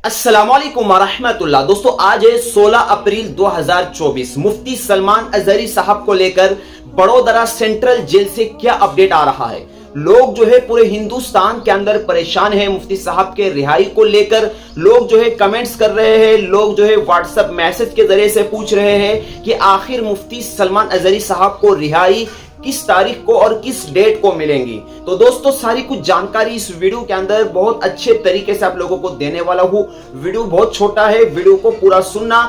अस्सलाम वालेकुम वरहमतुल्लाह। दोस्तों आज है 16 अप्रैल 2024। मुफ्ती सलमान अजहरी साहब को लेकर बड़ोदरा सेंट्रल जेल से क्या अपडेट आ रहा है। लोग जो है पूरे हिंदुस्तान के अंदर परेशान है मुफ्ती साहब के रिहाई को लेकर। लोग जो है कमेंट्स कर रहे हैं, लोग जो है व्हाट्सएप मैसेज के जरिए से पूछ रहे हैं कि आखिर मुफ्ती सलमान अजहरी साहब को रिहाई किस तारीख को और किस डेट को मिलेंगी। तो दोस्तों सारी कुछ जानकारी इस वीडियो के अंदर बहुत अच्छे तरीके से आप लोगों को देने वाला हूँ। वीडियो बहुत छोटा है, वीडियो को पूरा सुनना।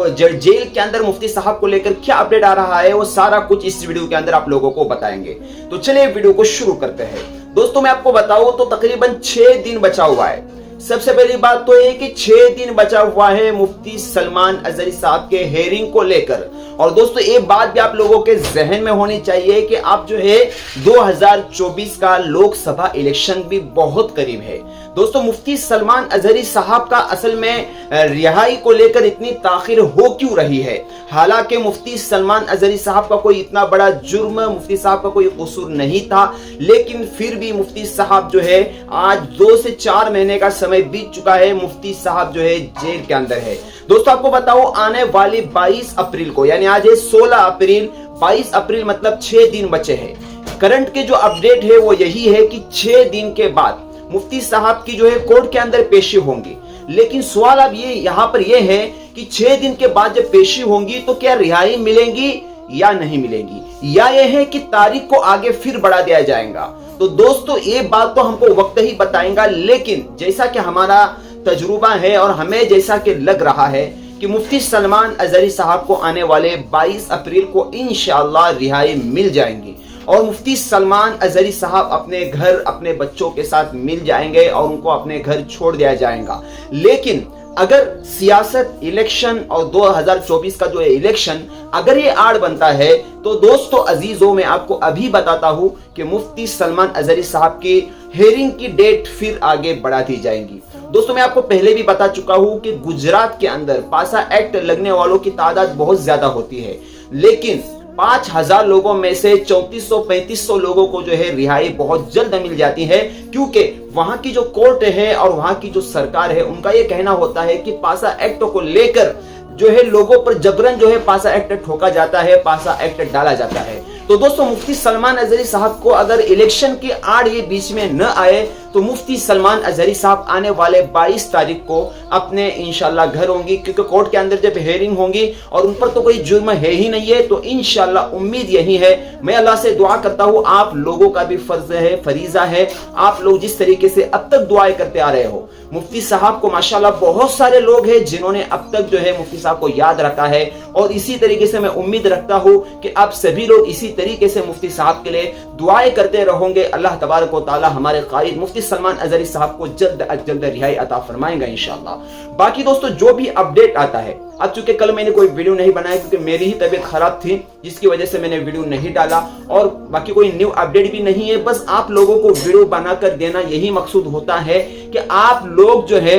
जेल के अंदर मुफ्ती साहब को लेकर क्या अपडेट आ रहा है वो सारा कुछ इस वीडियो के अंदर आप लोगों को बताएंगे। तो चलिए वीडियो को शुरू करते हैं। दोस्तों मैं आपको बताऊं तो तकरीबन 6 दिन बचा हुआ है। सबसे पहली बात तो ये कि 6 दिन बचा हुआ है मुफ्ती सलमान अजहरी साहब के हेयरिंग को लेकर। और दोस्तों ये बात भी आप लोगों के जहन में होनी चाहिए कि आप जो है 2024 का लोकसभा इलेक्शन भी बहुत करीब है। दोस्तों मुफ्ती सलमान अजहरी साहब का असल में रिहाई को लेकर इतनी ताखिर हो क्यों रही है। हालांकि मुफ्ती सलमान अजहरी साहब का कोई इतना बड़ा जुर्म, मुफ्ती साहब का कोई कसूर नहीं था, लेकिन फिर भी मुफ्ती साहब जो है आज 2 से 4 महीने का समय बीत चुका है, मुफ्ती साहब जो है जेल के अंदर है। दोस्तों आपको बताओ आने वाली 22 अप्रैल को, यानी आज है 16 अप्रैल, 22 अप्रैल मतलब 6 दिन बचे हैं। करंट के जो अपडेट है वो यही है कि 6 दिन के बाद मुफ्ती साहब की जो है कोर्ट के अंदर पेशी होंगी। लेकिन सवाल अब ये यहाँ पर यह है कि 6 दिन के बाद जब पेशी होंगी तो क्या रिहाई मिलेंगी या नहीं मिलेंगी, या यह है कि तारीख को आगे फिर बढ़ा दिया जाएगा। तो दोस्तों ये बात तो हमको वक्त ही बताएगा, लेकिन जैसा कि हमारा तजुर्बा है और हमें जैसा कि लग रहा है कि मुफ्ती सलमान अजहरी साहब को आने वाले 22 अप्रैल को इंशाअल्लाह रिहाई मिल जाएंगी और मुफ्ती सलमान अजहरी साहब अपने घर अपने बच्चों के साथ मिल जाएंगे और उनको अपने घर छोड़ दिया जाएगा। लेकिन अगर सियासत, इलेक्शन और 2024 का जो है इलेक्शन अगर ये आड़ बनता है तो दोस्तों अजीजों मैं आपको अभी बताता हूं कि मुफ्ती सलमान अजहरी साहब की हेयरिंग की डेट फिर आगे बढ़ा दी जाएगी। दोस्तों मैं आपको पहले भी बता चुका हूं कि गुजरात के अंदर पासा एक्ट लगने वालों की तादाद बहुत ज्यादा होती है, लेकिन 5000 लोगों में से 3400-3500 लोगों को जो है रिहाई बहुत जल्द मिल जाती है, क्योंकि वहां की जो कोर्ट है और वहां की जो सरकार है उनका ये कहना होता है कि पासा एक्ट को लेकर जो है लोगों पर जबरन जो है पासा एक्ट ठोका जाता है, पासा एक्ट डाला जाता है। तो दोस्तों मुफ्ती सलमान अजहरी साहब को अगर इलेक्शन की आड़ ये बीच में न आए तो मुफ्ती सलमान अजहरी साहब आने वाले 22 तारीख को अपने इंशाल्लाह घर होंगी, क्योंकि कोर्ट के अंदर जब हेयरिंग होंगी और उन पर तो कोई जुर्म है ही नहीं है। तो इंशाल्लाह उम्मीद यही है, मैं अल्लाह से दुआ करता हूँ, आप लोगों का भी फर्ज है, फरीजा है, आप लोग जिस तरीके से अब तक दुआएं करते आ रहे हो मुफ्ती साहब को, माशाल्लाह बहुत सारे लोग हैं जिन्होंने अब तक जो है मुफ्ती साहब को याद रखा है। और इसी तरीके से मैं उम्मीद रखता हूँ कि आप सभी लोग इसी तरीके से मुफ्ती साहब के लिए दुआएं करते रहोगे। अल्लाह तबारक व तआला हमारे कायद मुफ्ती सलमान अजहरी साहब को जल्द अज जल्द रिहाई अता फरमाएगा इंशाअल्लाह। बाकी दोस्तों जो भी अपडेट आता है, अब चूंकि कल मैंने कोई वीडियो नहीं बनाया क्योंकि मेरी ही तबीयत खराब थी, जिसकी वजह से मैंने वीडियो नहीं डाला, और बाकी कोई न्यू अपडेट भी नहीं है। बस आप लोगों को वीडियो बनाकर देना यही मकसूद होता है कि आप लोग जो है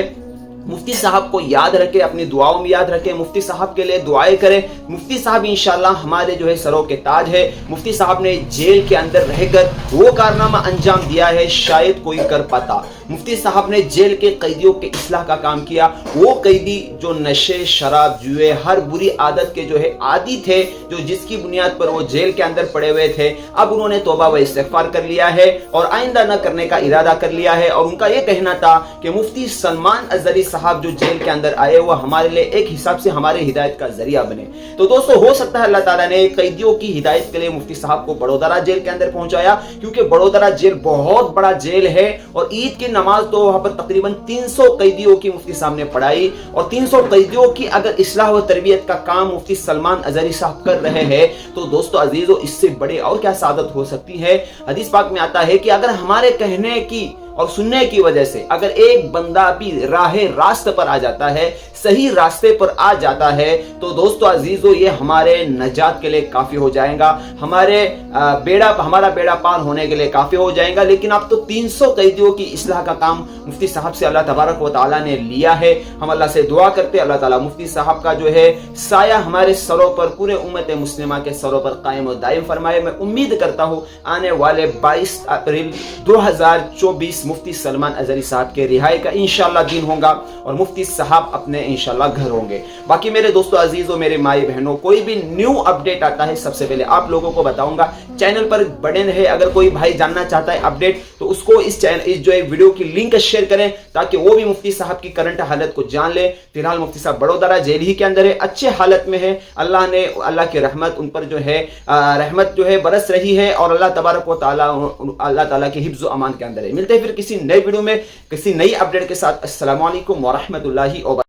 मुफ्ती साहब को याद रखें, अपनी दुआओं में याद रखें, मुफ्ती साहब के लिए दुआएं करें। मुफ्ती साहब इंशाल्लाह हमारे जो है सरों के ताज है। मुफ्ती साहब ने जेल के अंदर रहकर वो कारनामा अंजाम दिया है शायद कोई कर पाता। मुफ्ती साहब ने जेल के कैदियों के इस्लाह का काम किया। वो कैदी जो नशे, शराब, जुए, हर बुरी आदत के जो है आदी थे, जो जिसकी बुनियाद पर वो जेल के अंदर पड़े हुए थे, अब उन्होंने तौबा व इस्तिग़फ़ार कर लिया है और आइंदा न करने का इरादा कर लिया है। और उनका ये कहना था कि मुफ्ती सलमान अजहरी साहब जो जेल के अंदर आए वो हमारे लिए एक हिसाब से हमारे हिदायत का जरिया बने। तो दोस्तों हो सकता है अल्लाह ताला ने कैदियों की हिदायत के लिए मुफ्ती साहब को बड़ोदरा जेल के अंदर पहुंचाया, क्योंकि बड़ोदरा जेल बहुत बड़ा जेल है और ईद की नमाज तो वहां पर तकरीबन 300 कैदियों की मुफ्ती साहब ने पढ़ाई, और 300 कैदियों की अगर इस्लाह व तरबियत का काम मुफ्ती सलमान अजहरी साहब कर रहे हैं तो दोस्तों अजीजों इससे बड़े और क्या सादत हो सकती है। हदीस पाक में आता है कि अगर हमारे कहने की और सुनने की वजह से अगर एक बंदा भी रास्ते पर आ जाता है, सही रास्ते पर आ जाता है, तो दोस्तों अजीजों ये हमारे नजात के लिए काफी हो जाएगा, हमारा बेड़ा पार होने के लिए काफी हो जाएगा। लेकिन अब तो 300 कैदियों की इस्लाह का काम मुफ्ती साहब से अल्लाह तबारक व तआला ने लिया है। हम अल्लाह से दुआ करते हैं अल्लाह ताला मुफ्ती साहब का जो है साया हमारे सरों पर, पूरे उम्मत मुस्लिमा के सरों पर कायम और दायम फरमाए। मैं उम्मीद करता हूँ आने वाले 22 अप्रैल 2024 मुफ्ती सलमान अजहरी साहब के रिहाई का इंशाल्लाह दिन होगा और मुफ्ती साहब अपने इंशाल्लाह घर होंगे। बाकी मेरे दोस्तों अजीजों, मेरे माई बहनों, कोई भी न्यू अपडेट आता है सबसे पहले आप लोगों को बताऊंगा। चैनल पर बने रहे, अगर कोई भाई जानना चाहता है अपडेट तो उसको इस जो वीडियो की लिंक शेयर करें ताकि वो भी मुफ्ती साहब की करंट हालत को जान ले। फिलहाल मुफ्ती साहब बड़ोदरा जेल ही के अंदर है, अच्छे हालत में है। अल्लाह की रहमत उन पर जो है रहमत जो है बरस रही है और अल्लाह तबारक व तआला अल्लाह ताला के हिफ्ज़ व अमान के अंदर है। मिलते हैं फिर किसी नए वीडियो में किसी नई अपडेट के साथ। अस्सलामु अलैकुम व रहमतुल्लाहि व बरकातहू।